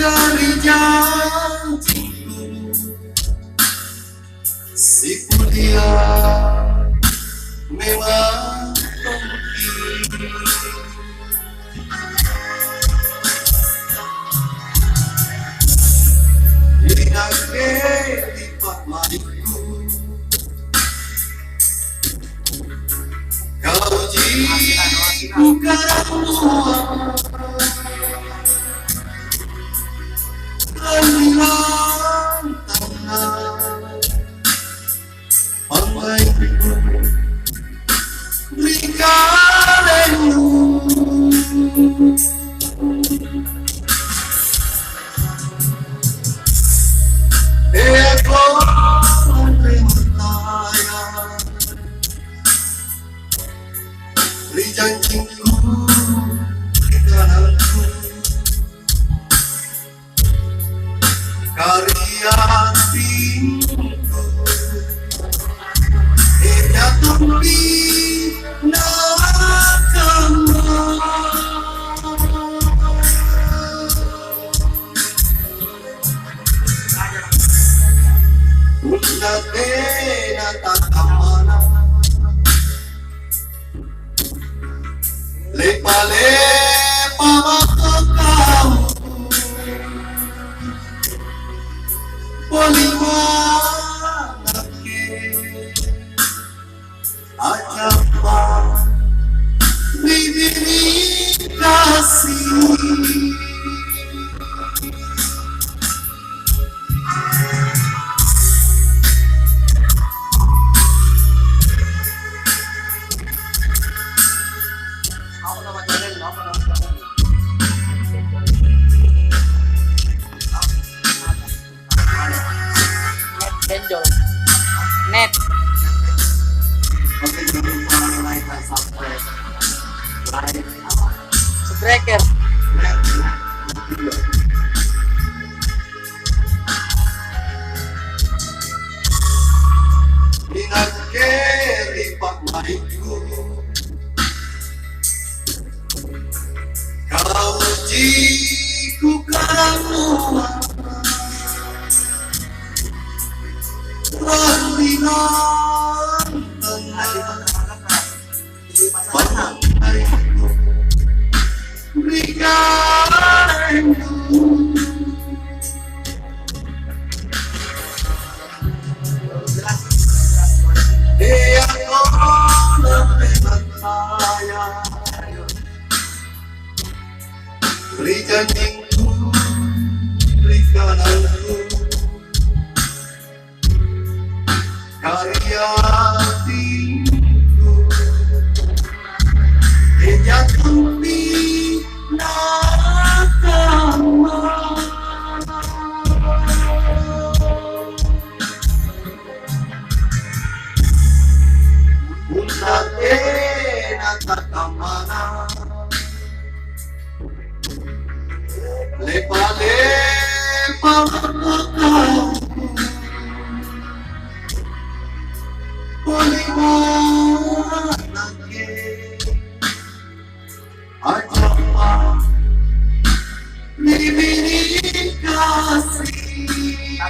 dari janjiku, si mulia memang pergi. Lihat lipat matiku, kau jiku karena hilang tangan pembaiku berikanmu ego memataya beri janjiku berikanku karya tinggu hanya tempi nakama Bunda tena takamana lepa-lepa makakau Polimana ke ajapa bibiri kasih benjol net Oke, jangan lupa like dan subscribe. Like subscriber video. Ingat ke lipat matiku, kau jiku karena Ralinan tengah pembaiku berikanmu dia kau lebih saya beri janjiku berikan aku karya tinggu hanya tempi nakama Bunda tena takamana lepa-lepa makakau Polimana ke ajapa bibiri kasih